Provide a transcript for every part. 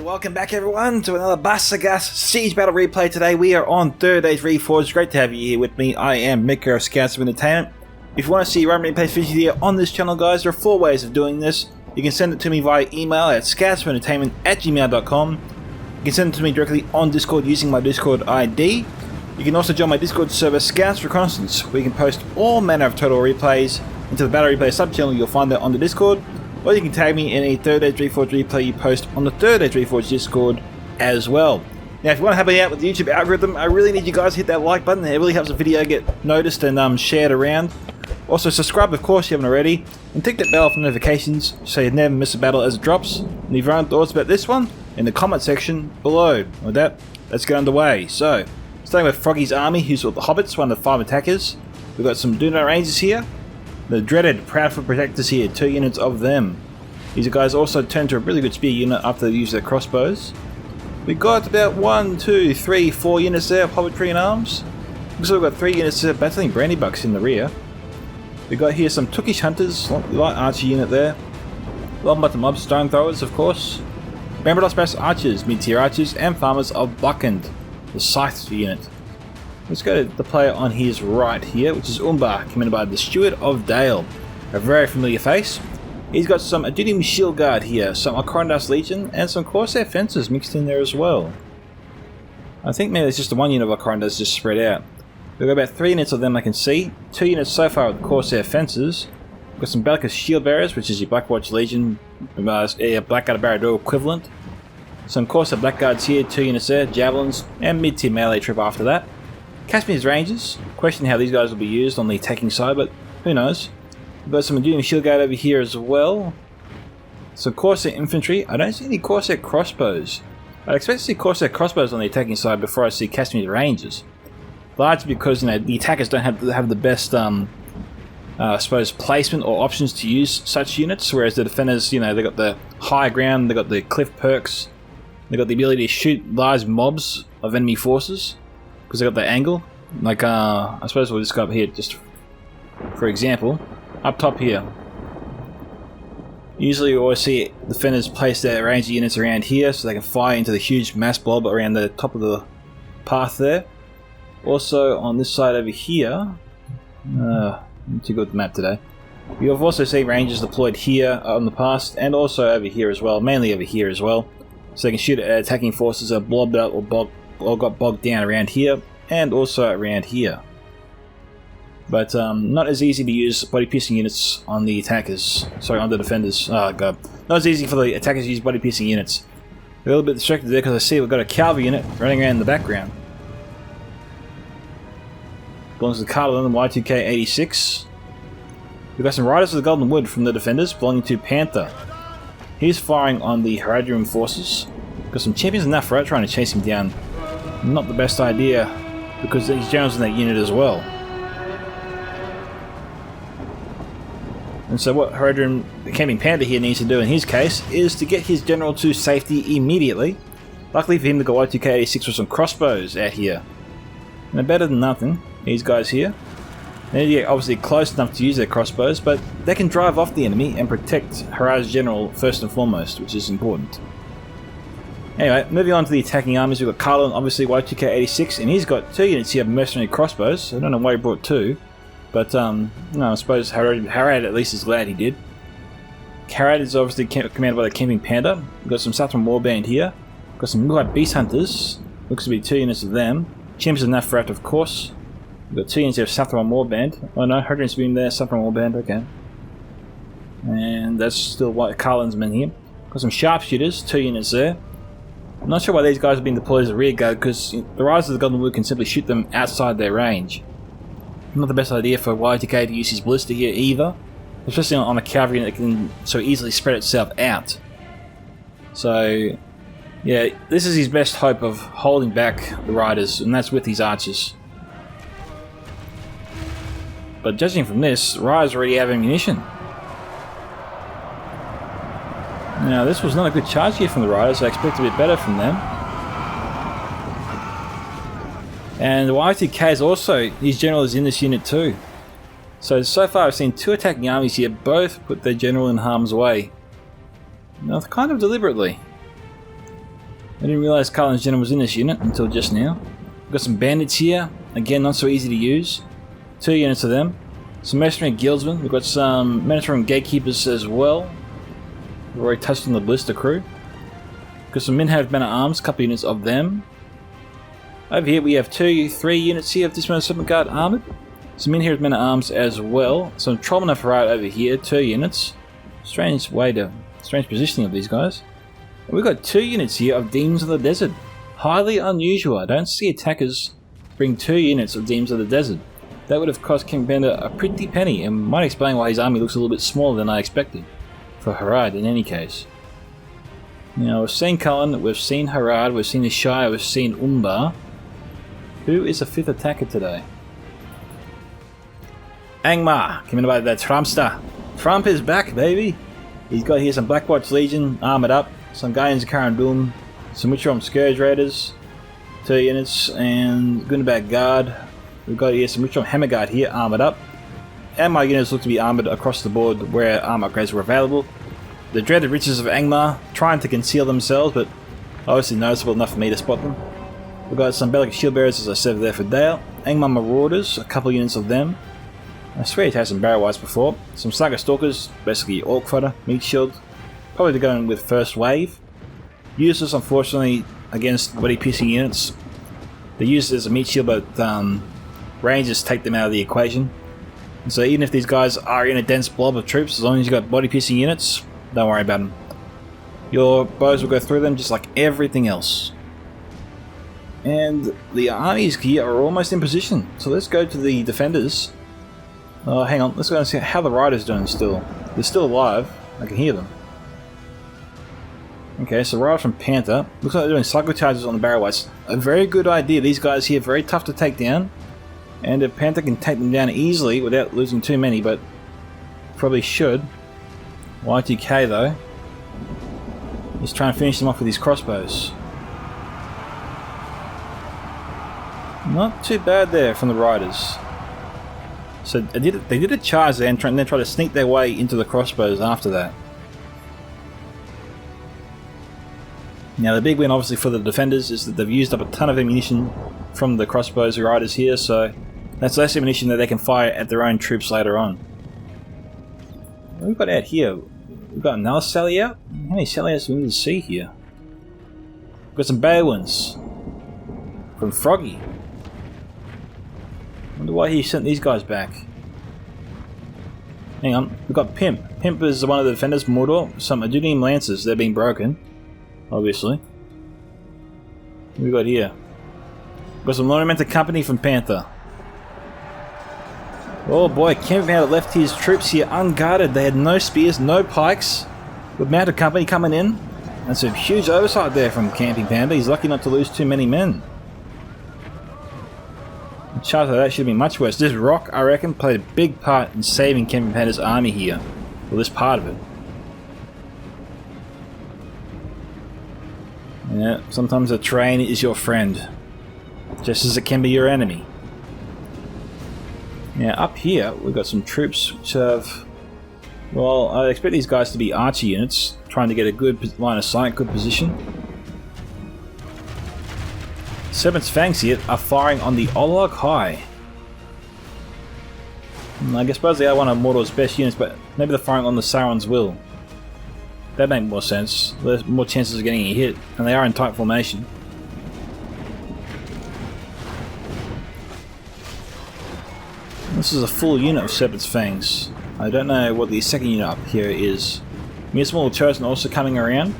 welcome back everyone to another Basagas Siege Battle replay. Today we are on 3rd Day's Reforged. Great to have you here with me. I am Micka of Scouts of Entertainment. If you want to see run replays featured here on this channel, guys, there are 4 ways of doing this. You can send it to me via email at scoutsoфentertainment@gmail.com. You can send it to me directly on Discord using my Discord ID. You can also join my Discord server Scouts Reconnaissance, where you can post all manner of total replays into the Battle Replay sub-channel. You'll find that on the Discord. Or you can tag me in a 3rd Day's Reforged replay you post on the 3rd Day's Reforged Discord as well. Now, if you want to help me out with the YouTube algorithm, I really need you guys to hit that like button. It really helps the video get noticed and shared around. Also, subscribe, of course, if you haven't already, and tick that bell for notifications so you never miss a battle as it drops. And leave your own thoughts about this one in the comment section below. With that, let's get underway. So, starting with Frogie's army, who's with the Hobbits, one of the 5 attackers. We've got some Do-Not Rangers here. The dreaded Proudfoot Protectors here, 2 units of them. These guys also turn to a really good spear unit after they use their crossbows. We've got about 1, 2, 3, 4 units there of Hobbitry and arms. Looks like we've got 3 units there battling Brandybucks in the rear. We've got here some Tookish Hunters, light archer unit there. Longbottom Mob Stone Throwers, of course. Brambrados Brass Archers, mid-tier archers, and Farmers of Buckend, the Scythe unit. Let's go to the player on his right here, which is Umbar, commanded by the StewardOfDale, a very familiar face. He's got some Adudim Shield Guard here, some Akorandas Legion, and some Corsair Fencers mixed in there as well. I think maybe it's just the 1 unit of Akorandas just spread out. We've got about 3 units of them I can see, 2 units so far with Corsair Fencers. We've got some Bellicus Shield Bearers, which is your Blackwatch Legion, Blackguard Barad equivalent. Some Corsair Blackguards here, 2 units there, Javelins, and mid-tier melee trip after that. Casimir's Rangers, question how these guys will be used on the attacking side, but who knows. We've got some Adudim Shield Guard over here as well. Some Corsair Infantry. I don't see any Corsair Crossbows. I'd expect to see Corsair Crossbows on the attacking side before I see Casimir's Rangers. Largely because, you know, the attackers don't have the best, I suppose, placement or options to use such units, whereas the defenders, you know, they've got the high ground, they've got the cliff perks, they've got the ability to shoot large mobs of enemy forces. Because they got that angle. Like, I suppose we'll just go up here, just for example. Up top here. Usually you always see defenders place their ranger units around here so they can fire into the huge mass blob around the top of the path there. Also on this side over here. I'm too good with the map today. You've also seen rangers deployed here on the past and also over here as well. Mainly over here as well. So they can shoot at attacking forces that are blobbed out or got bogged down around here and also around here. But not as easy to use body piercing units on the attackers. Sorry, on the defenders. Oh god. Not as easy for the attackers to use body piercing units. A little bit distracted there because I see we've got a cavalry unit running around in the background. Belongs to Cardolan and Y2K86. We've got some Riders of the Golden Wood from the defenders belonging to Panther. He's firing on the Harads forces. Got some champions enough for it trying to chase him down. Not the best idea because there's generals in that unit as well. And so what Harads, the Camping Panda here, needs to do in his case is to get his general to safety immediately. Luckily for him, the Y2K86 with some crossbows out here. And they're better than nothing, these guys here. They need to get obviously close enough to use their crossbows, but they can drive off the enemy and protect Harads' general first and foremost, which is important. Anyway, moving on to the attacking armies, we've got Cardolan, obviously Y2K86, and he's got 2 units here of mercenary crossbows. I don't know why he brought 2, but no, I suppose Harad at least is glad he did. Harad is obviously commanded by the Camping Panda. We've got some Southron Warband here. We've got some Moonlight Beast Hunters, looks to be 2 units of them. Champions of Nafrat, of course. We've got 2 units here of Southron Warband. Oh no, Harad's been there, Southron Warband, okay. And that's still Cardolan's men here. Got some Sharpshooters, 2 units there. I'm not sure why these guys have been deployed as a rear guard because the Riders of the Golden Wood can simply shoot them outside their range. Not the best idea for Y2K to use his ballista here either, especially on a cavalry that can so easily spread itself out. So, yeah, this is his best hope of holding back the Riders, and that's with his archers. But judging from this, Riders already have ammunition. Now, this was not a good charge here from the Riders. I expect a bit better from them. And the Y2K is also, his general is in this unit too. So far I've seen 2 attacking armies here, both put their general in harm's way. Now, kind of deliberately. didn't realise Cardolan's general was in this unit until just now. We've got some bandits here. Again, not so easy to use. 2 units of them. Some mercenary guildsmen. We've got some Mediterranean gatekeepers as well. We've already touched on the Blister crew. We've got some men-have men-at-arms, a couple units of them. Over here we have 2-3 units here of dismounted serpent guard armoured. Some men-have men-at-arms as well. Some trollmen of Harad over here, 2 units. Strange positioning of these guys. And we've got 2 units here of Demons of the Desert. Highly unusual. I don't see attackers bring 2 units of Demons of the Desert. That would have cost King Panther a pretty penny, and might explain why his army looks a little bit smaller than I expected. For Harad, in any case. Now, we've seen Cullen, we've seen Harad, we've seen the Shire, we've seen Umbar. Who is the 5th attacker today? Angmar, coming by that Trumpster. Trump is back, baby! He's got here some Blackwatch Legion, armoured up, some Guardians of Khazad-Dum, some Witcher Scourge Raiders, 2 units, and Gunnerbag Guard. We've got here some Witcher Hammer Guard here, armoured up. And my units look to be armoured across the board where armour upgrades were available. The dreaded riches of Angmar, trying to conceal themselves, but obviously noticeable enough for me to spot them. We've got some Bellic Shield Bearers, as I said, there for Dale. Angmar Marauders, a couple units of them. I swear he's had some Barrow Whites before. Some Saga Stalkers, basically Orc Fodder, Meat Shield. Probably to go in with first wave. Useless, unfortunately, against body piercing units. They use it as a Meat Shield, but Rangers take them out of the equation. So even if these guys are in a dense blob of troops, as long as you've got body piercing units, don't worry about them. Your bows will go through them just like everything else. And the armies here are almost in position. So let's go to the defenders. Oh, hang on, let's go and see how the riders doing still. They're still alive, I can hear them. Okay, so riders from Panther. Looks like they're doing cycle charges on the Barrow Whites. A very good idea. These guys here are very tough to take down. And if Panther can take them down easily without losing too many, but probably should. YTK though. Just trying to finish them off with his crossbows. Not too bad there from the riders. So they did a charge there and then try to sneak their way into the crossbows after that. Now the big win obviously for the defenders is that they've used up a ton of ammunition from the crossbows riders here, so that's less ammunition that they can fire at their own troops later on. What have we got out here? We've got another sally out? How many sally outs do we need to see here? We've got some Balewins from Frogie. Wonder why he sent these guys back. Hang on, we've got Pimp. Pimp is one of the defenders, Mordor. Some Adunium Lancers, they're being broken. Obviously. What have we got here? We've got some Lothlorien company from Panther. Oh boy, Kemp had left his troops here unguarded. They had no spears, no pikes. With mounted company coming in. That's a huge oversight there from Camping Panda. He's lucky not to lose too many men. The chance of that should be much worse. This rock, I reckon, played a big part in saving Camping Panda's army here. Well, this part of it. Yeah, sometimes the terrain is your friend. Just as it can be your enemy. Now up here we've got some troops which have, well, I expect these guys to be archer units, trying to get a good line of sight, good position. Serpent's Fangs here are firing on the Olog High. I guess suppose they are one of Mordor's best units, but maybe they're firing on the Sauron's Will. That makes more sense. There's more chances of getting a hit, and they are in tight formation. This is a full unit of Serpent's Fangs. I don't know what the second unit up here is. Small Chosen also coming around.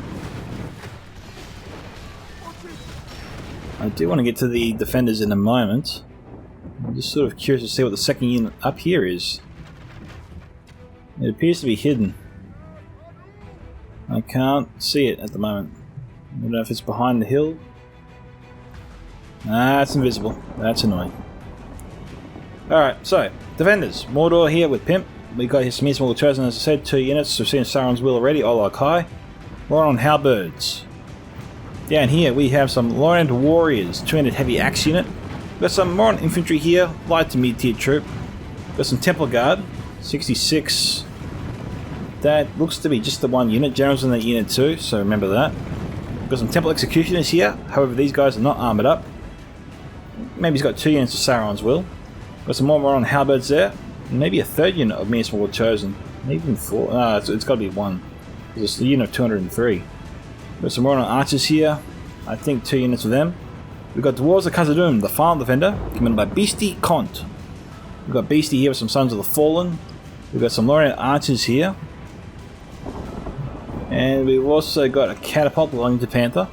I do want to get to the defenders in a moment. I'm just sort of curious to see what the second unit up here is. It appears to be hidden. I can't see it at the moment. I don't know if it's behind the hill. Ah, it's invisible. That's annoying. Alright, so, defenders. Mordor here with Pimp. We got his Small Chosen, as I said, 2 units. We've seen Sauron's Will already, Olog High. We're on Halberds. Down here we have some Lorient Warriors, 200 heavy axe unit. We've got some Moron infantry here, light to mid-tier troop. We've got some Temple Guard, 66. That looks to be just the one unit. General's in that unit too, so remember that. We've got some Temple Executioners here, however these guys are not armoured up. Maybe he's got 2 units of Sauron's Will. Got some more Mordor Halberds there. Maybe a 3rd unit of Minas Morgul Chosen. Maybe even 4. No, it's got to be 1. It's a unit of 203. Got some Mordor Archers here. I think 2 units of them. We've got Dwarves of Khazad-Dum, the Final Defender, commanded by BeastyCOTN. We've got Beastie here with some Sons of the Fallen. We've got some Lothlorien Archers here. And we've also got a Catapult belonging to Panther.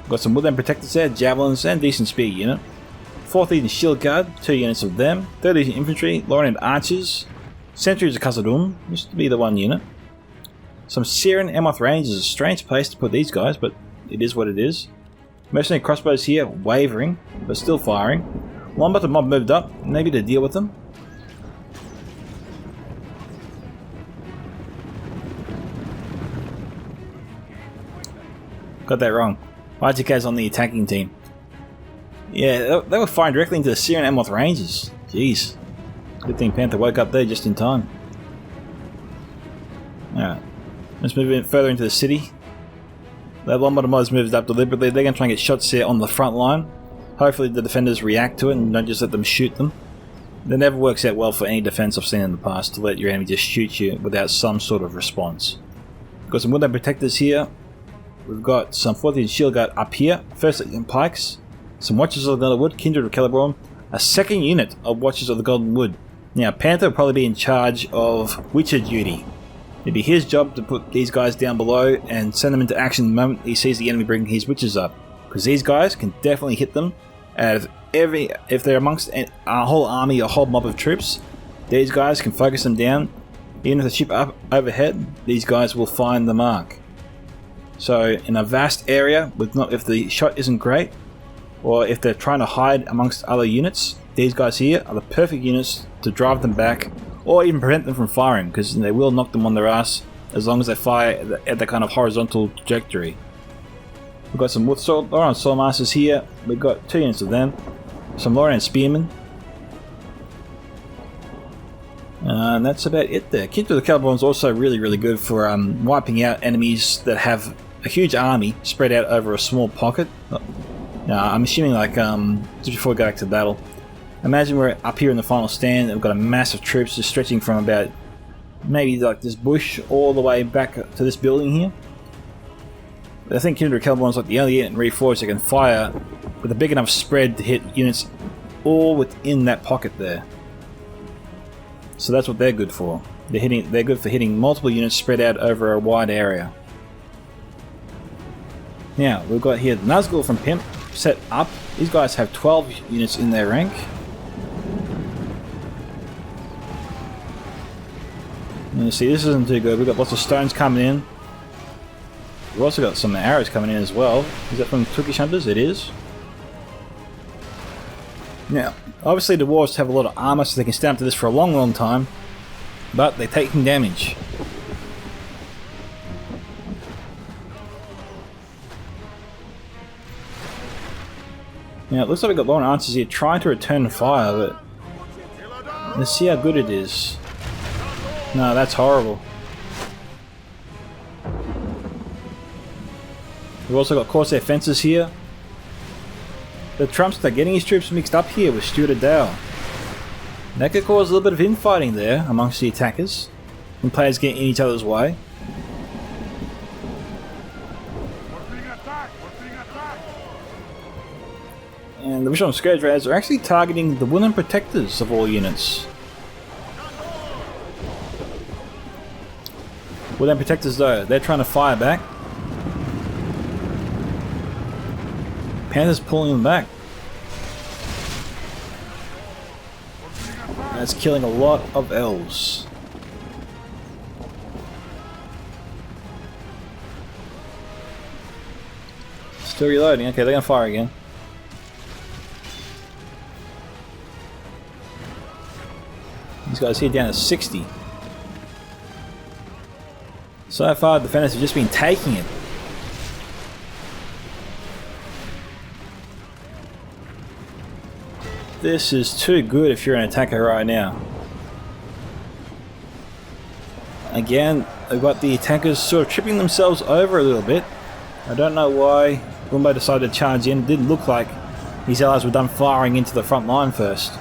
We've got some Woodland Protectors there, Javelins, and decent Spear unit. 4th Legion Shield Guard, 2 units of them. 3rd Legion Infantry, Lothlorien Archers. Sentries of Khazad-Dum, used to be the 1 unit. Some Syrian Amoth Rangers, a strange place to put these guys, but it is what it is. Mercenary Crossbows here, wavering, but still firing. Lombard mob moved up, maybe to deal with them. Got that wrong. ITK's on the attacking team. Yeah, they were firing directly into the Syrian Amoth Rangers. Jeez. Good thing Panther woke up there just in time. Alright. Let's move in further into the city. That Lombard mods moved up deliberately. They're going to try and get shots here on the front line. Hopefully the defenders react to it and don't just let them shoot them. That never works out well for any defense I've seen in the past, to let your enemy just shoot you without some sort of response. We've got some Woodland Protectors here. We've got some 4th Legion Shield Guard up here. 1st Legion Pikes. Some Watchers of the Golden Wood, Kindred of Celeborn. A 2nd unit of Watchers of the Golden Wood. Now Panther will probably be in charge of Witcher duty. It'd be his job to put these guys down below and send them into action the moment he sees the enemy bringing his Witches up. Because these guys can definitely hit them. If they're amongst a whole army, a whole mob of troops, these guys can focus them down. Even if the ship up overhead, these guys will find the mark. So in a vast area, if the shot isn't great, or if they're trying to hide amongst other units, these guys here are the perfect units to drive them back, or even prevent them from firing, because they will knock them on their ass as long as they fire at the kind of horizontal trajectory. We've got some Lothlorien Swordmasters here. We've got 2 units of them. Some Lothlorien Spearmen. And that's about it there. Kindred of the Celeborn is also really good for wiping out enemies that have a huge army spread out over a small pocket. I'm assuming like just before we go back to battle. Imagine we're up here in the final stand and we've got a mass of troops just stretching from about maybe like this bush all the way back to this building here. I think Kindred of Celeborn is like the only unit in Reforged that can fire with a big enough spread to hit units all within that pocket there. So that's what they're good for. They're good for hitting multiple units spread out over a wide area. Now we've got here the Nazgul from Pimp set up. These guys have 12 units in their rank. And you see, this isn't too good. We've got lots of stones coming in. We've also got some arrows coming in as well. Is that from Turkish Hunters? It is. Now, obviously the dwarves have a lot of armor, so they can stand up to this for a long time. But they're taking damage. Now, it looks like we've got Lothlorien Archers here trying to return fire, but let's see how good it is. No, that's horrible. We've also got Corsair Fencers here. The Trumpster getting his troops mixed up here with StewardOfDale. That could cause a little bit of infighting there amongst the attackers, and players getting in each other's way. And the Visual Scourge Raiders are actually targeting the Woodland Protectors of all units. Woodland Protectors though, they're trying to fire back. Panther's pulling them back. That's killing a lot of elves. Still reloading. Okay, they're gonna fire again. These guys here down to 60. So far, the defenders have just been taking it. This is too good if you're an attacker right now. Again, I've got the attackers sort of tripping themselves over a little bit. I don't know why Umbar decided to charge in. It didn't look like his allies were done firing into the front line first. I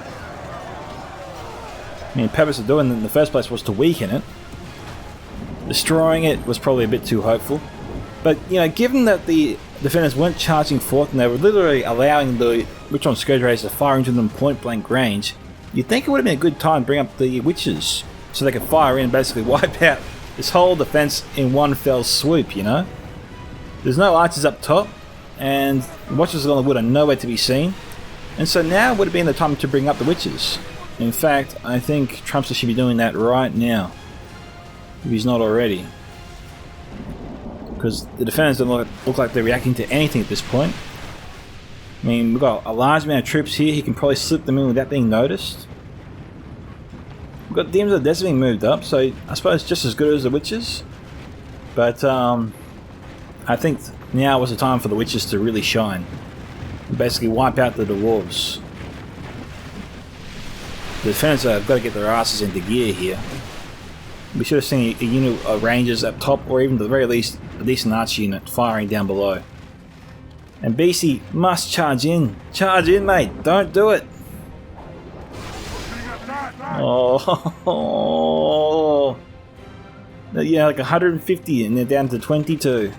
mean, the purpose of doing it in the first place was to weaken it. Destroying it was probably a bit too hopeful. But, you know, given that the defenders weren't charging forth and they were literally allowing the Witch-on Scourge Raiders to fire into them point-blank range, you'd think it would have been a good time to bring up the Witches so they could fire in and basically wipe out this whole defense in one fell swoop, you know? There's no archers up top, and the Watchers along the wood are nowhere to be seen. And so now would have been the time to bring up the Witches. In fact, I think Trumpster should be doing that right now, if he's not already. Because the defenders don't look like they're reacting to anything at this point. I mean, we've got a large amount of troops here, he can probably slip them in without being noticed. We've got Demons of the Desert being moved up, so I suppose just as good as the Witches. But I think now was the time for the Witches to really shine. And basically wipe out the Dwarves. The defenders have got to get their asses into gear here. We should have seen a unit of Rangers up top, or even at the very least a decent archer unit firing down below. And Beastie must charge in. Charge in, mate. Don't do it. Oh, yeah, like 150 and they're down to 22.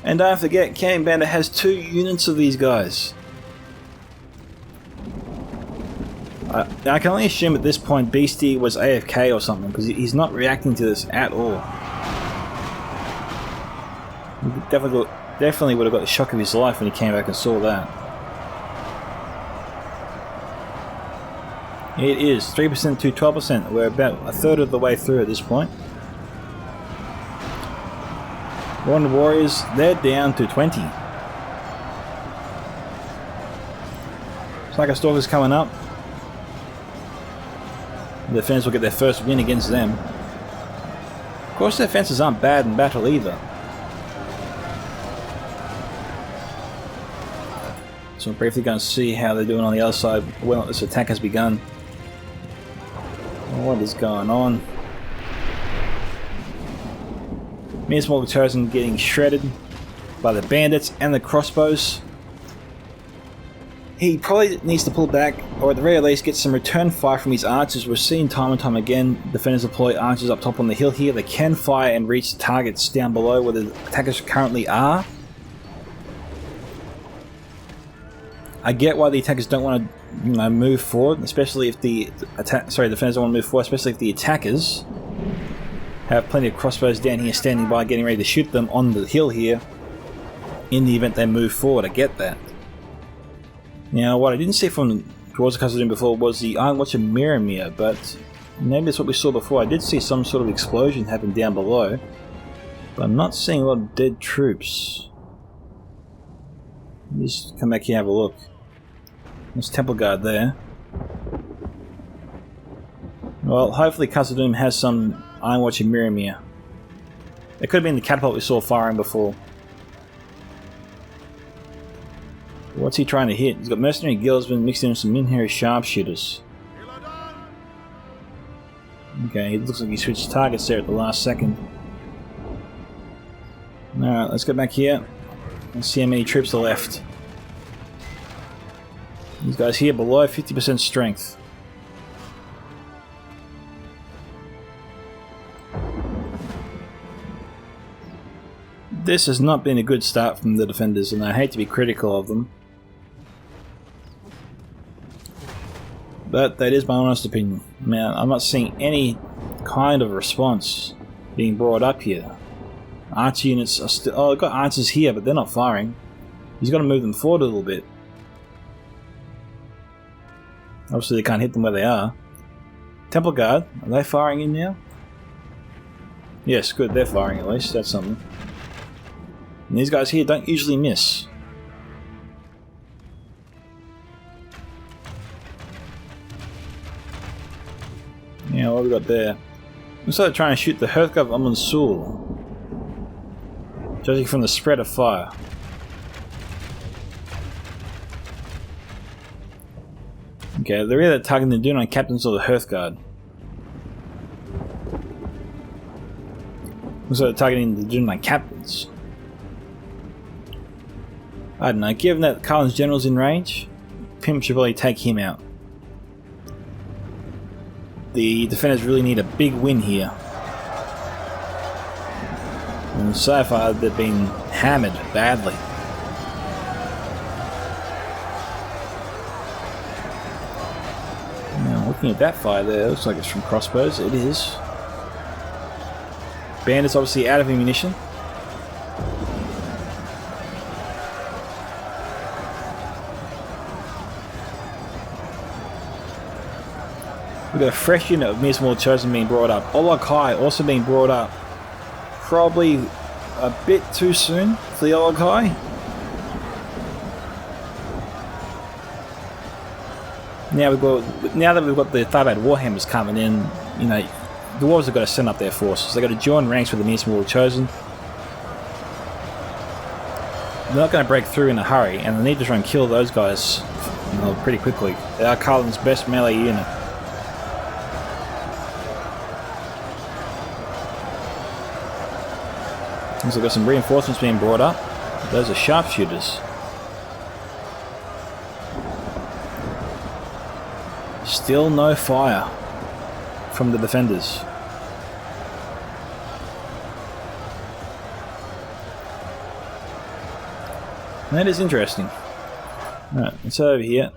And don't forget, Cannon Bandit has 2 units of these guys. I can only assume at this point Beastie was AFK or something, because he's not reacting to this at all. He definitely would have got the shock of his life when he came back and saw that. It is 3% to 12%. We're about a third of the way through at this point. Warren Warriors, they're down to 20. Psycho Stalkers coming up. The defenders will get their first win against them. Of course, their defenses aren't bad in battle either. So I'm briefly going to see how they're doing on the other side when this attack has begun. What is going on? Minsmall Chosen getting shredded by the bandits and the crossbows. He probably needs to pull back, or at the very least get some return fire from his archers. We're seeing time and time again defenders deploy archers up top on the hill here. They can fire and reach targets down below where the attackers currently are. I get why the attackers don't want to, move forward, especially if the defenders don't want to move forward, especially if the attackers have plenty of crossbows down here standing by, getting ready to shoot them on the hill here in the event they move forward. I get that. Now, what I didn't see from towards the Khazad-Dum before was the Iron Watcher Mirror, but maybe that's what we saw before. I did see some sort of explosion happen down below, but I'm not seeing a lot of dead troops. Let me just come back here and have a look. There's Temple Guard there. Well, hopefully Khazad-Dum has some Iron Watcher Mirror. It could have been the catapult we saw firing before. What's he trying to hit? He's got mercenary guildsmen mixed in with some Minheri sharpshooters. Okay, it looks like he switched targets there at the last second. Alright, let's go back here. Let's see how many troops are left. These guys here below 50% strength. This has not been a good start from the defenders, and I hate to be critical of them. But that is my honest opinion. Man, I'm not seeing any kind of response being brought up here. Archer units are still... Oh, I've got archers here, but they're not firing. He's got to move them forward a little bit. Obviously they can't hit them where they are. Temple Guard, are they firing in now? Yes, good, they're firing at least, that's something. And these guys here don't usually miss. Yeah, what have we got there? Looks like they're trying to shoot the Hearthguard of Amunsul, judging from the spread of fire. Okay, they're either targeting the Dunedain Captains or the Hearthguard. So targeting the legitimate captains. I don't know, given that Cardolan's general's in range, Pimp should probably take him out. The defenders really need a big win here. And so far they've been hammered badly. Now looking at that fire there, it looks like it's from crossbows. It is. Bandit's obviously out of ammunition. We've got a fresh unit of Mordor Chosen being brought up. Olog High also being brought up. Probably a bit too soon for the Olog High. Now that we've got the Tharbad Warhammers coming in, you know, the Dwarves have got to send up their forces. They've got to join ranks with the Mordor Chosen. They're not going to break through in a hurry, and they need to try and kill those guys, you know, pretty quickly. They are Cardolan's best melee unit. So we've got some reinforcements being brought up. Those are sharpshooters. Still no fire from the defenders. That is interesting. Alright, let's over here.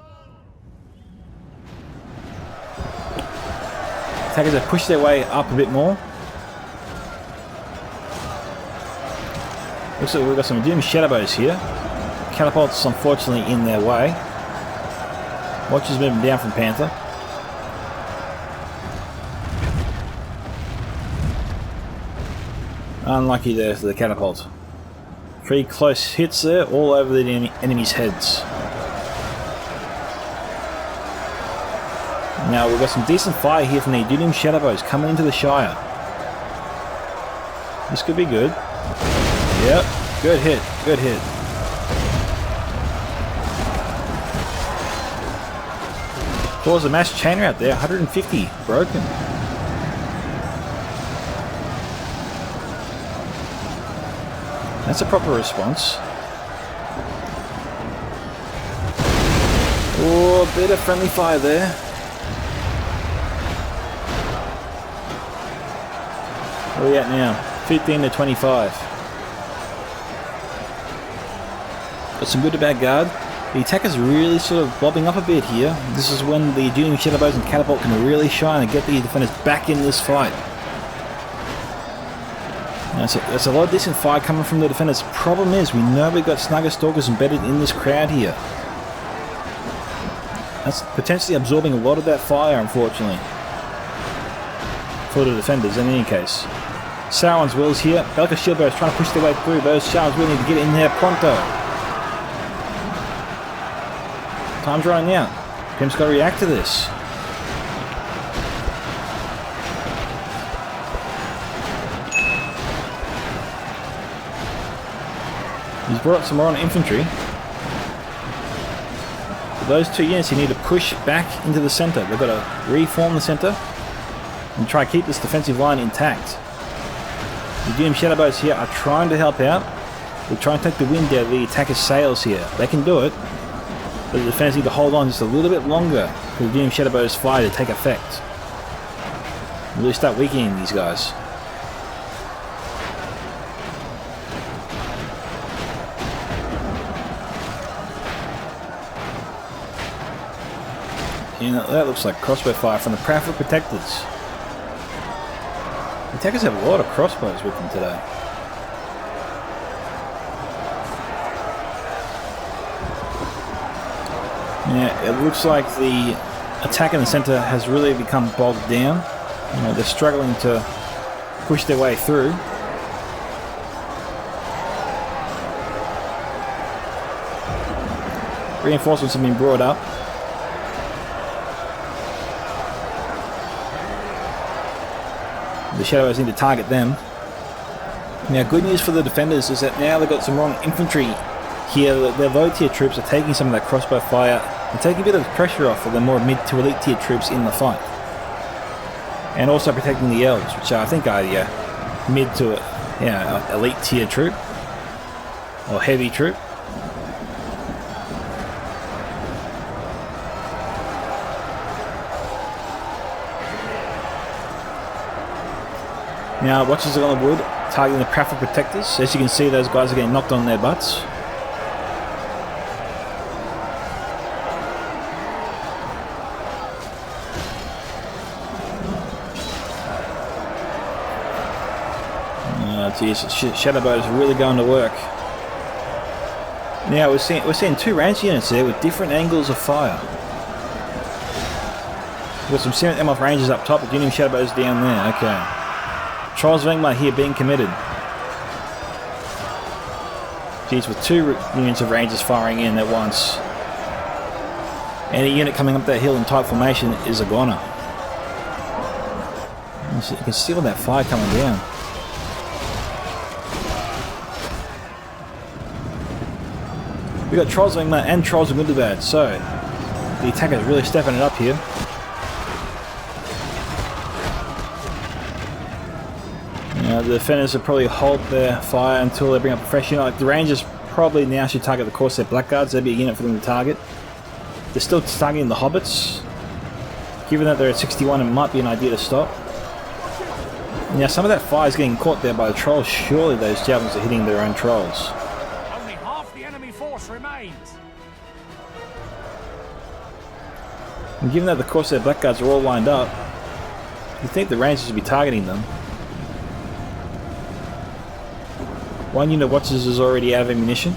Attackers have pushed their way up a bit more. Looks like we've got some Doom Shadowbows here. Catapults unfortunately in their way. Watchers moving down from Panther. Unlucky there for the catapult. 3 close hits there, all over the enemy's heads. Now we've got some decent fire here from the Doom Shadowbows coming into the Shire. This could be good. Yep, good hit, good hit. Cause a mass chainer out there, 150 broken. That's a proper response. Oh, a bit of friendly fire there. Where are we at now? 15 to 25. Got some good to bad guard. The attackers really sort of bobbing up a bit here. This is when the Doom Shadowbows and Catapult can really shine and get the defenders back in this fight. There's a lot of decent fire coming from the defenders. Problem is, we know we've got Snugger Stalkers embedded in this crowd here. That's potentially absorbing a lot of that fire, unfortunately, for the defenders in any case. Sauron's Will's here. Belka Shieldbow is trying to push their way through. Those Sauron's Will need to get in there pronto. Time's running out. Pimp's got to react to this. He's brought up some more on infantry. For those 2 units, you need to push back into the centre. They've got to reform the centre and try to keep this defensive line intact. The Doom Shadowbows here are trying to help out. They're trying to take the wind out of the attackers' sails here. They can do it, but the defenders need to hold on just a little bit longer for the Doom Shadowbows' fire to take effect. Really start weakening these guys. You know, that looks like crossbow fire from the Proudfoot Protectors. The attackers have a lot of crossbows with them today. Yeah, it looks like the attack in the centre has really become bogged down. You know, they're struggling to push their way through. Reinforcements have been brought up. The Shadows need to target them. Now, good news for the defenders is that now they've got some wrong infantry here. Their low tier troops are taking some of that crossbow fire and taking a bit of pressure off of the more mid to elite tier troops in the fight. And also protecting the elves, which I think are mid to yeah, elite tier troop or heavy troop. Now, watchers are on the wood, targeting the Praffle protectors. As you can see, those guys are getting knocked on their butts. Oh, geez, Shadowboat is really going to work. Now, we're seeing two range units there with different angles of fire. We've got some 7th M off rangers up top, but Union Shadowboat is down there. Okay. Trolls of Angmar here being committed. Geez, with 2 units of rangers firing in at once. Any unit coming up that hill in tight formation is a goner. You can see all that fire coming down. We've got Trolls of Angmar and Trolls of Gundabad, so the attackers really stepping it up here. The defenders will probably hold their fire until they bring up a fresh unit. Like the Rangers probably now should target the Corsair Blackguards. That'd be a unit for them to target. They're still targeting the Hobbits. Given that they're at 61, it might be an idea to stop. Now some of that fire is getting caught there by the Trolls. Surely those javelins are hitting their own Trolls. Only half the enemy force remains. And given that the Corsair Blackguards are all lined up, you'd think the Rangers would be targeting them. One unit of Watchers is already out of ammunition.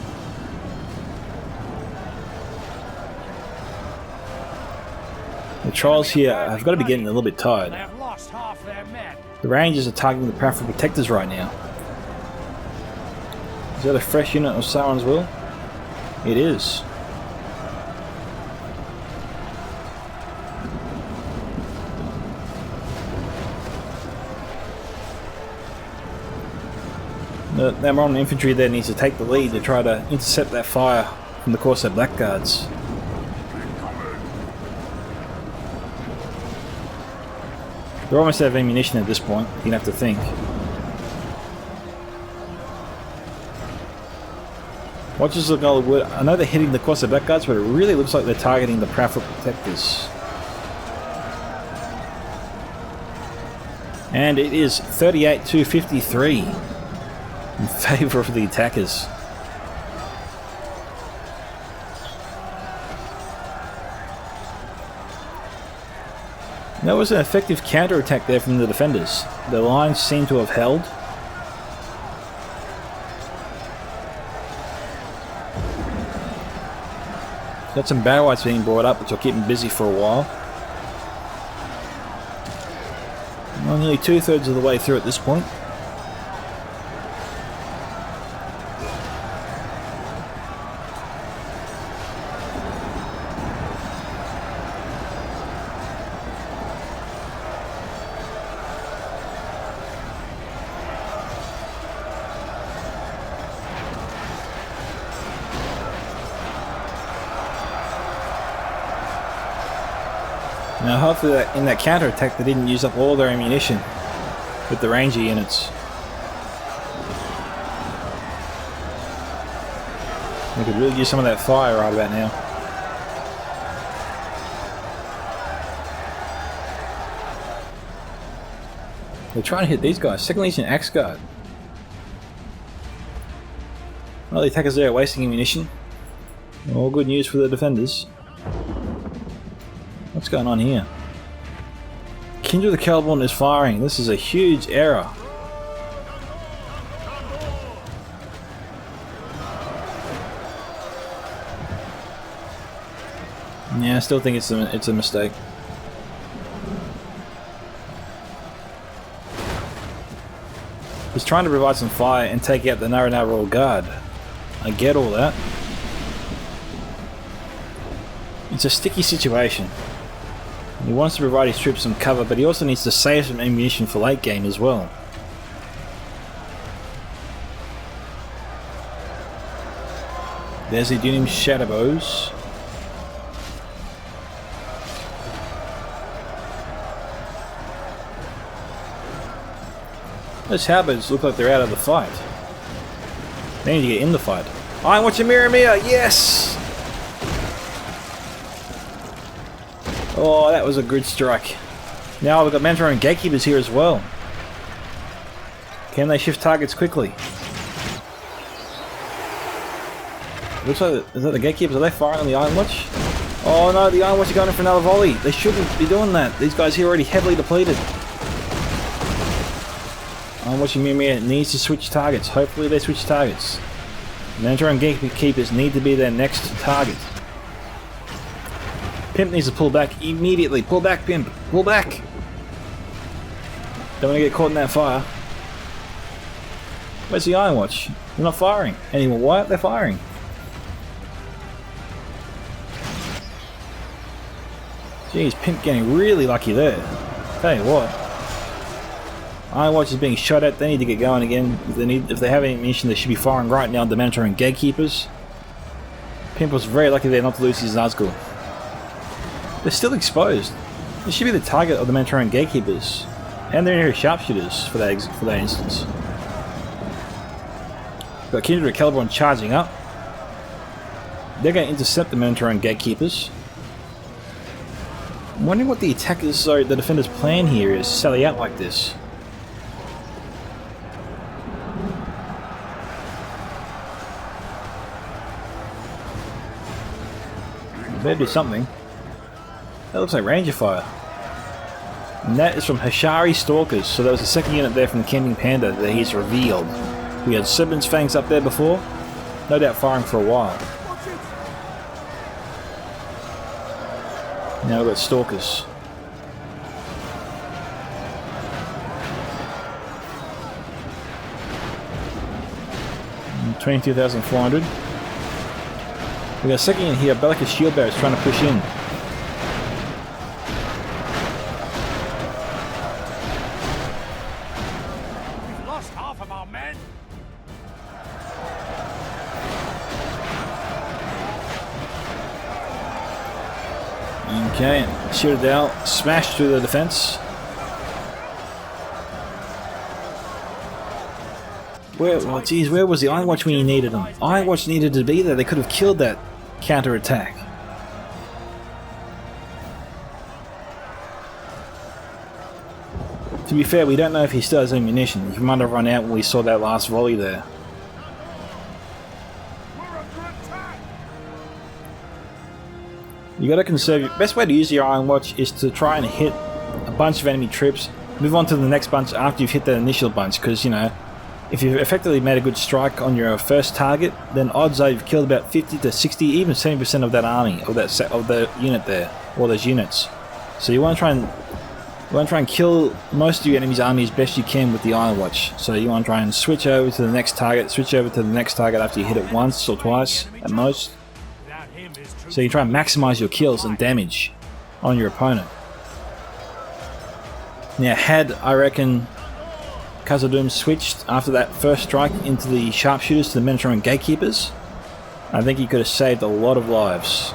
The Trolls here have got to be getting a little bit tired. They have lost half their men. The Rangers are targeting the Praffle Protectors right now. Is that a fresh unit of Sauron's Will? It is. The Amaron infantry there needs to take the lead to try to intercept that fire from the Corsair Blackguards. They're almost out of ammunition at this point, you're going to have to think. Watchers of the Gold Wood, I know they're hitting the Corsair Blackguards, but it really looks like they're targeting the Praffle Protectors. And it is 38-53. In favour of the attackers. That was an effective counter-attack there from the defenders. The lines seem to have held. Got some battle whites being brought up, which will keep them busy for a while. Well, nearly 2/3 of the way through at this point. Now hopefully in that counter-attack they didn't use up all their ammunition with the ranger units. They could really use some of that fire right about now. They're trying to hit these guys. Second Legion Axe Guard. Well, the attackers there are wasting ammunition. All good news for the defenders. What's going on here? Kindred the Cardolan is firing. This is a huge error. Yeah, I still think it's a mistake. He's trying to provide some fire and take out the Narana Royal Guard. I get all that. It's a sticky situation. He wants to provide his troops some cover, but he also needs to save some ammunition for late game as well. There's the Dunim Shadowbows. Those Harads look like they're out of the fight. They need to get in the fight. I want your mirror, yes! Oh, that was a good strike. Now we've got Mantro and Gatekeepers here as well. Can they shift targets quickly? Looks like, is that the Gatekeepers? Are they firing on the Iron Watch? Oh no, the Iron Watch are going in for another volley. They shouldn't be doing that. These guys here are already heavily depleted. Iron Watch and Mirror needs to switch targets. Hopefully they switch targets. Mantro and Gatekeepers need to be their next target. Pimp needs to pull back immediately. Pull back, Pimp. Pull back. Don't want to get caught in that fire. Where's the Iron Watch? They're not firing anymore. Why aren't they firing? Jeez, Pimp getting really lucky there. Tell you what. Iron Watch is being shot at. They need to get going again. If they have any ammunition, they should be firing right now. The Mantro and Gatekeepers. Pimp was very lucky there not to lose his Nazgul. They're still exposed. This should be the target of the Mantro and Gatekeepers. And they're here sharpshooters for that instance. Got Kindred and Caliborn charging up. They're going to intercept the Mantro and Gatekeepers. I'm wondering what the attackers, sorry, the defenders' plan here is to sally out like this. Better do something. That looks like Ranger Fire. And that is from Hashari Stalkers, so there was a second unit there from the Camping Panda that he's revealed. We had Serpent's Fangs up there before, no doubt firing for a while. Now we've got Stalkers. $22,400. We've got a second unit here, Bellicus Shield Bearers trying to push in. Okay, StewardOfDale smashed through the defense. Oh geez, where was the Iron Watch when you needed them? Iron Watch needed to be there. They could have killed that counter-attack. To be fair, we don't know if he still has ammunition. He might have run out when we saw that last volley there. You gotta conserve your best way to use your Iron Watch is to try and hit a bunch of enemy troops, move on to the next bunch after you've hit that initial bunch, because you know, if you've effectively made a good strike on your first target, then odds are you've killed about 50 to 60, even 70% of that army, of the unit there, or those units. So you want to try and kill most of your enemy's army as best you can with the Iron Watch. So you want to try and switch over to the next target, after you hit it once or twice at most. So you try and maximize your kills and damage on your opponent. Now, had I reckon Khazad-Dum switched after that first strike into the sharpshooters to the Minotaur and Gatekeepers, I think he could have saved a lot of lives.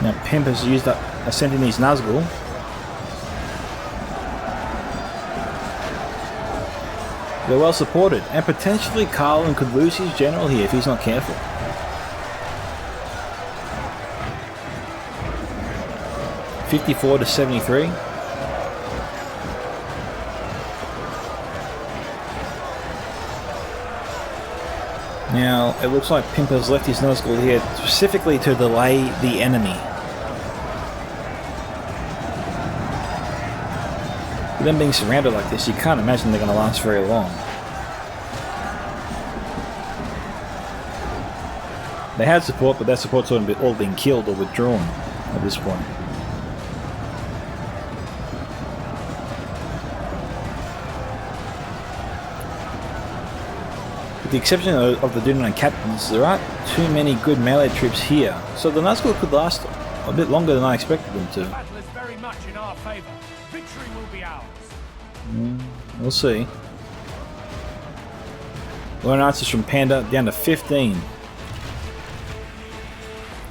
Now, Pimp has used up sent in his Nazgul. They're well supported, and potentially Cardolan could lose his general here if he's not careful. $54 to $73. Now, it looks like Pimp has left his Nazgul here specifically to delay the enemy. With them being surrounded like this, you can't imagine they're going to last very long. They had support, but that support's all been killed or withdrawn at this point. With the exception of the Dunedain captains, there aren't too many good melee troops here, so the Nazgul could last a bit longer than I expected them to. The battle is very much in our favor. Victory will be ours. We'll see. Lone Archers from Panda down to 15.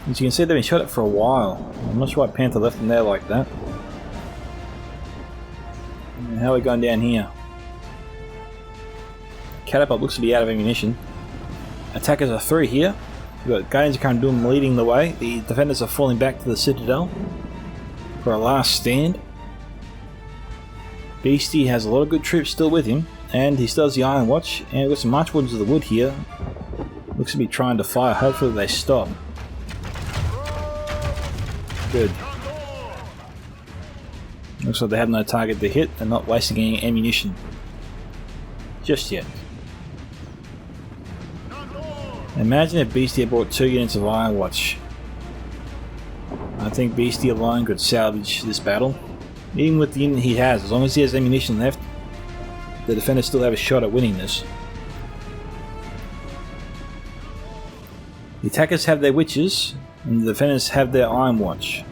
As you can see, they've been shot at for a while. I'm not sure why Panther left them there like that. And how are we going down here? Catapult looks to be out of ammunition. Attackers are through here. We've got Guardians of Cardolan leading the way. The defenders are falling back to the citadel for a last stand. Beastie has a lot of good troops still with him, and he still has the Iron Watch, and we've got some Marchwardens of the Wood here. Looks to be trying to fire, hopefully they stop. Good. Looks like they have no target to hit and not wasting any ammunition. Just yet. Imagine if Beastie had brought 2 units of Iron Watch. I think Beastie alone could salvage this battle. Even with the unit he has, as long as he has ammunition left, the defenders still have a shot at winning this. The attackers have their witches, and the defenders have their Iron Watch.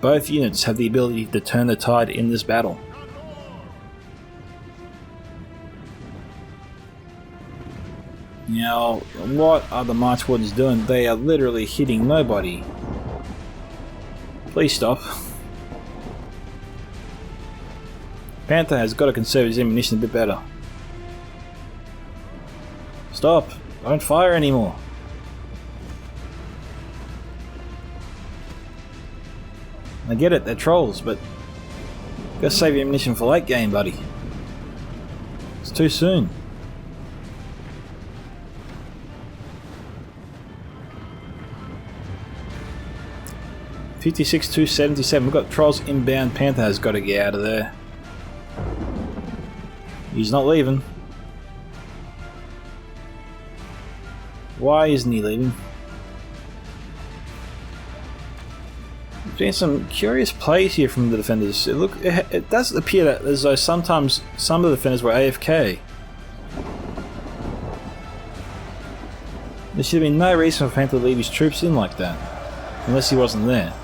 Both units have the ability to turn the tide in this battle. Now, what are the Marchwardens doing? They are literally hitting nobody. Please stop. Panther has got to conserve his ammunition a bit better. Stop! Don't fire anymore. I get it, they're trolls, but gotta save your ammunition for late game, buddy. It's too soon. $56,277. We've got trolls inbound. Panther has got to get out of there. He's not leaving. Why isn't he leaving? There's been some curious plays here from the defenders. It does appear that as though sometimes some of the defenders were AFK. There should have been no reason for Panther to leave his troops in like that, unless he wasn't there.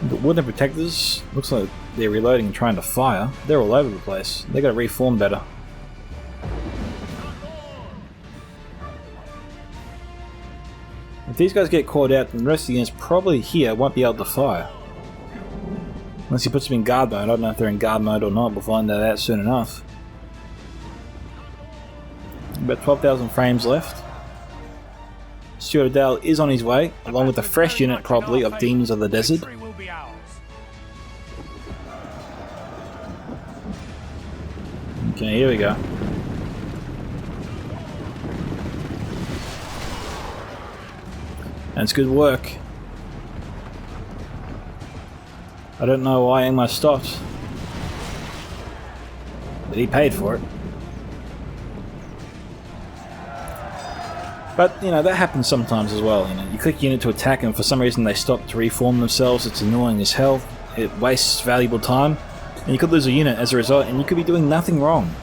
The wooden protectors, looks like they're reloading and trying to fire. They're all over the place. They got to reform better. If these guys get caught out, then the rest of the units probably here won't be able to fire. Unless he puts them in guard mode. I don't know if they're in guard mode or not. We'll find that out soon enough. About 12,000 frames left. StewardOfDale is on his way, along with a fresh unit probably of Demons of the Desert. Okay, here we go. That's good work. I don't know why Angmar stopped, but he paid for it. But, you know, that happens sometimes as well. You know, you click unit to attack and for some reason they stop to reform themselves. It's annoying as hell. It wastes valuable time. And you could lose a unit as a result, and you could be doing nothing wrong.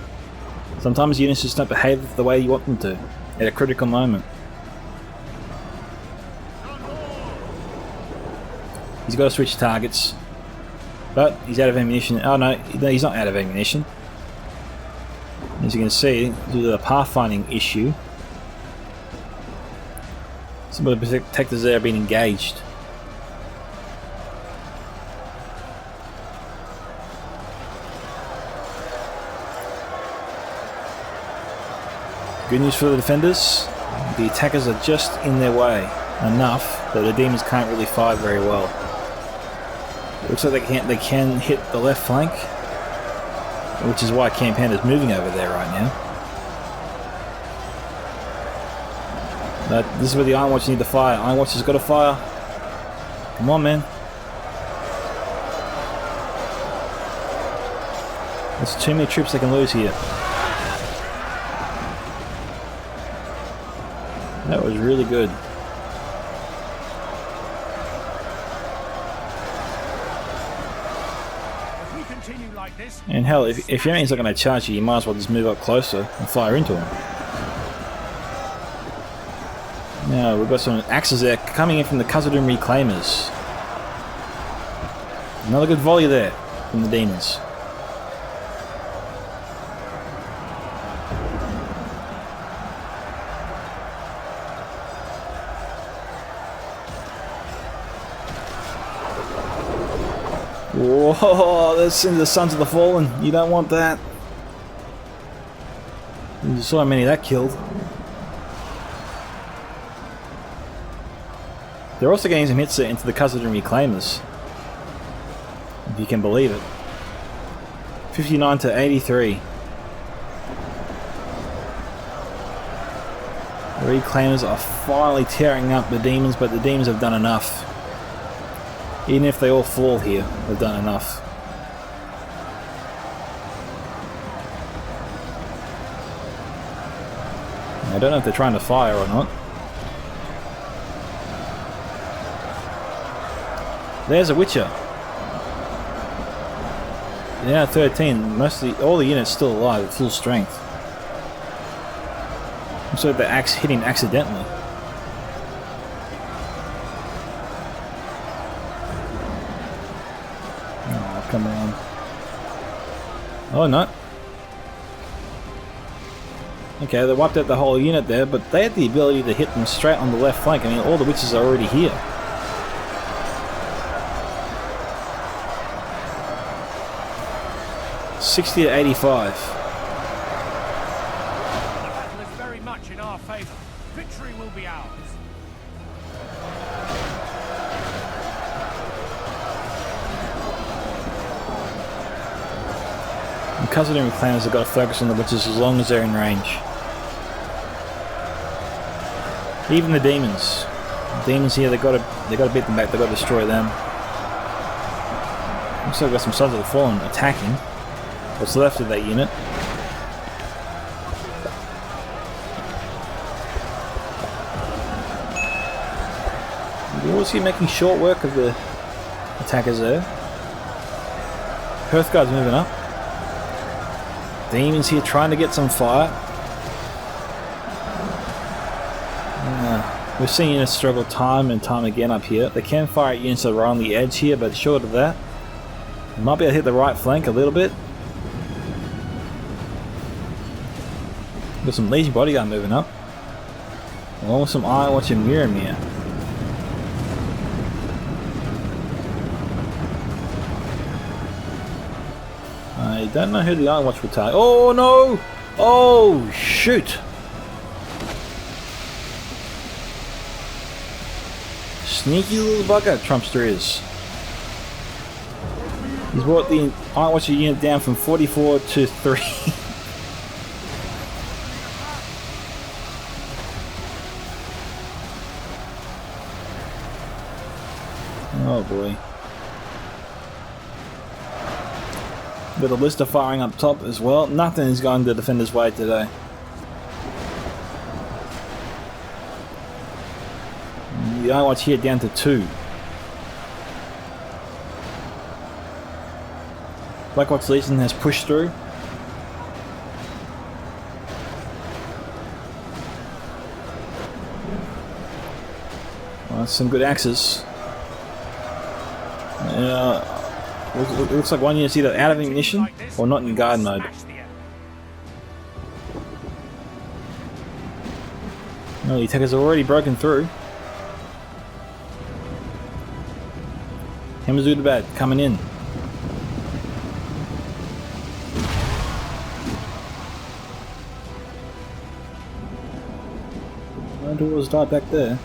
Sometimes units just don't behave the way you want them to, at a critical moment. He's got to switch targets. But he's out of ammunition. Oh no, he's not out of ammunition. As you can see, due to the pathfinding issue, some of the protectors there have been engaged. Good news for the defenders, the attackers are just in their way enough that the demons can't really fight very well. It looks like they can hit the left flank, which is why Camp Panther's moving over there right now. But this is where the Iron Watch need to fire. Iron Watch has got to fire. Come on, man. There's too many troops they can lose here. That was really good. And hell, if your enemy's not going to charge you, you might as well just move up closer and fire into him. Now, we've got some axes there coming in from the Khazad-Dum reclaimers. Another good volley there from the demons. Whoa, that's in the Sons of the Fallen. You don't want that. You saw how many that killed. They're also getting some hits into the Khazad-Dum reclaimers, if you can believe it. 59 to 83. The reclaimers are finally tearing up the demons, but the demons have done enough. Even if they all fall here, they've done enough. I don't know if they're trying to fire or not. There's a Witcher. Yeah, 13. Mostly all the units still alive at full strength. Looks like the axe hit him accidentally. Oh, come on. Oh no. Okay, they wiped out the whole unit there, but they had the ability to hit them straight on the left flank. I mean, all the witches are already here. $60 to 85. The battle is very much in our favour. Victory will be ours. And Khazad-Dum clans have got to focus on the witches as long as they're in range. Even the demons. The demons here, they got to beat them back. They got to destroy them. Also got some Sons of the Fallen attacking what's left of that unit. You will see making short work of the attackers there. Hearthguard's moving up. Demons here trying to get some fire. We've seen units struggle time and time again up here. They can fire at units that are on the edge here, but short of that, they might be able to hit the right flank a little bit. Got some Legion Bodyguard moving up, along with some Iron Watch and Miramir. I don't know who the Iron Watch will target. Oh no! Oh shoot! Sneaky little bugger, Trumpster is. He's brought the Iron Watcher unit down from 44 to 3. Oh boy. Got a list of firing up top as well. Nothing is going to defend his way today. The Iron Watch here down to 2. Blackwatch Legion has pushed through. Well, that's some good axes. It looks like one unit's either out of ammunition or not in guard mode. No, the attackers are already broken through. Hamazudabad coming in. My door was died back there.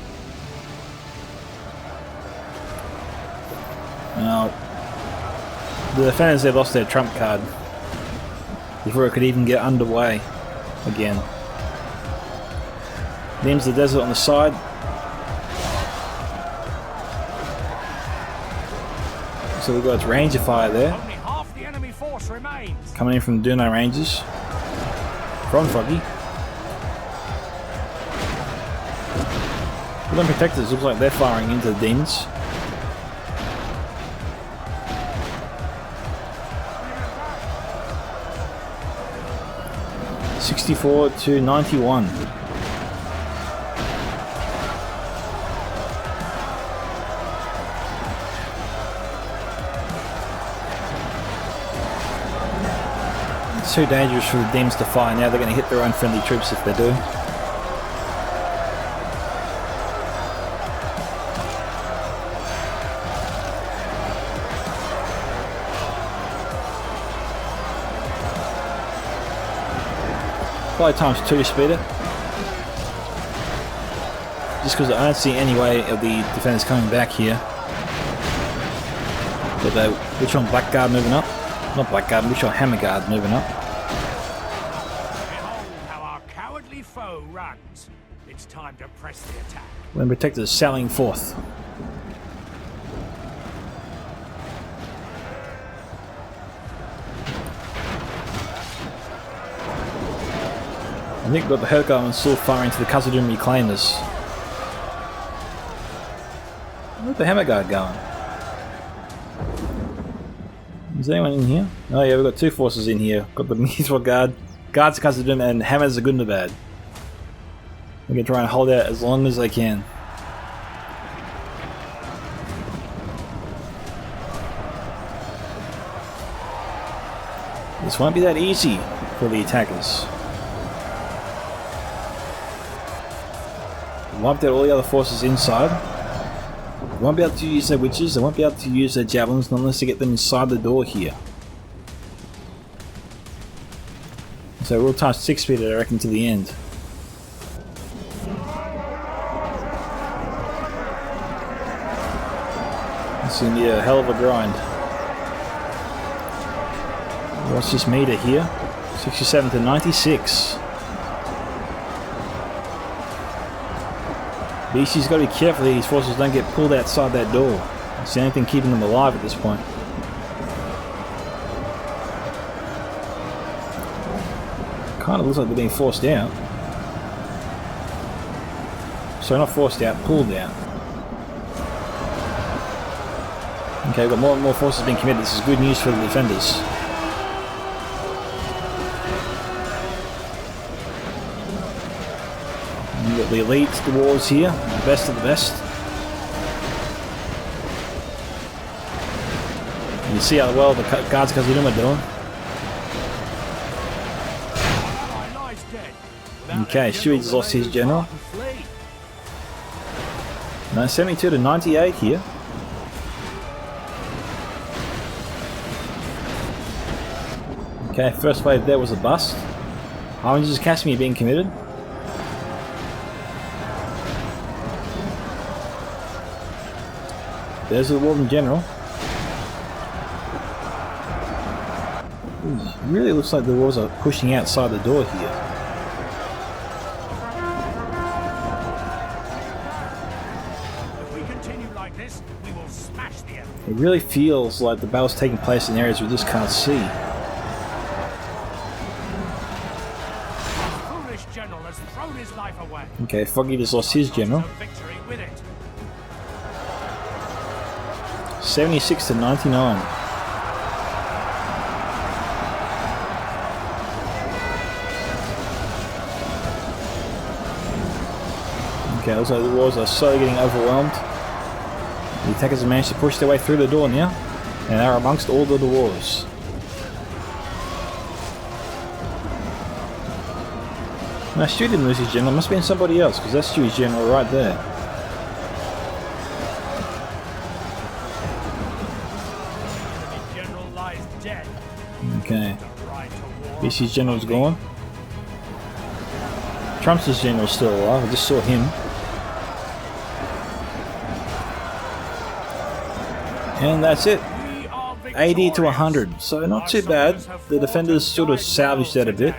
Now, the defenders, they lost their trump card before it could even get underway again. There's the desert on the side. So we've got Ranger fire there. Only half the enemy force remains. Coming in from Duno Rangers. From Frogie. The Protectors looks like they're firing into the demons. $64 to 91. It's too dangerous for the demons to fire now. They're going to hit their own friendly troops if they do. Probably times 2 speeder. Just because I don't see any way of the defenders coming back here. But which one? Blackguard moving up? Not Blackguard, which one? Hammerguard moving up. Behold how our cowardly foe runs. It's time to press the attack. When protectors sallying forth. I think we've got the Hurtgarden still firing into the Khazad-Dum reclaimers. Where's the Hammerguard going? Is anyone in here? Oh yeah, we've got 2 forces in here. Got the Mithril Guard, Guards Khazad-Dum, and Hammers are good and bad. We're going to try and hold out as long as they can. This won't be that easy for the attackers. Wiped out all the other forces inside. They won't be able to use their witches, they won't be able to use their javelins unless they get them inside the door here. So we'll times 6 speed I reckon to the end. It's going to be a hell of a grind. What's this meter here? 67 to 96. Beasty's got to be careful these forces don't get pulled outside that door. It's the only thing keeping them alive at this point. Kind of looks like they're being forced out. So not forced out, pulled out. Okay, we've got more and more forces being committed. This is good news for the defenders. We've got the elites, the wars here, the best of the best. And you see how well the Guards Khazad-Dum are doing. Okay, Steward's lost his general. No, 72 to 98 here. Okay, first wave there was a bust. Orange's Casimir being committed. There's the Warden General. It really looks like the walls are pushing outside the door here. If we continue like this, we will smash the enemy. It really feels like the battle's taking place in areas we just can't see. Our foolish general has thrown his life away. Okay, Frogie just lost his general. Victory with it. 76 to 99. Okay, looks like the walls are slowly getting overwhelmed. The attackers have managed to push their way through the door now, and are amongst all of the wars. Now, Stew didn't lose his general. It must have been somebody else, because that's Stew's general right there. Okay. BC's general's gone. Trumpster's general's still alive. I just saw him. And that's it. 80 to 100. So not too bad. The defenders sort of salvaged that a bit.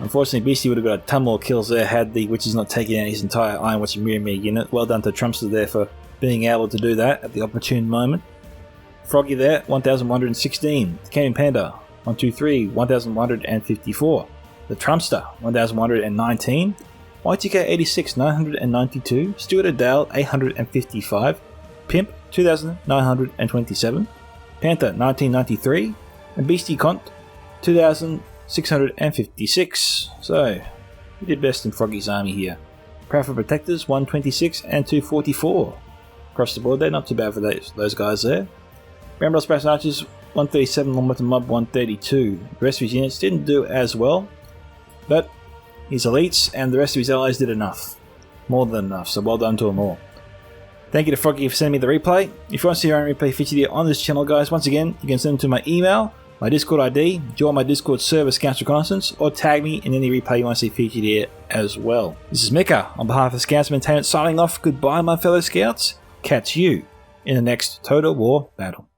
Unfortunately, Beastie would have got a ton more kills there had the Witches not taken out his entire Ironwatch and Mirror unit. Well done to Trumpster there for being able to do that at the opportune moment. Frogie there, 1,116. The Canadian Panther, 123, 1,154. The Trumpster, 1,119. YTK 86, 992. StewardOfDale, 855. Pimp, 2,927. Panther, 1993. And BeastyCOTN, 2,656. So, we did best in Frogie's army here. Proud for Protectors, 126 and 244. Across the board there, not too bad for those guys there. Ramblers Brass Archers, 137, Longmouth and Mob, 132. The rest of his units didn't do as well, but his elites and the rest of his allies did enough. More than enough, so well done to them all. Thank you to Frogie for sending me the replay. If you want to see your own replay featured here on this channel, guys, once again, you can send them to my email, my Discord ID, join my Discord server Scouts Reconnaissance, or tag me in any replay you want to see featured here as well. This is Micka on behalf of Scouts Entertainment signing off. Goodbye my fellow Scouts. Catch you in the next Total War battle.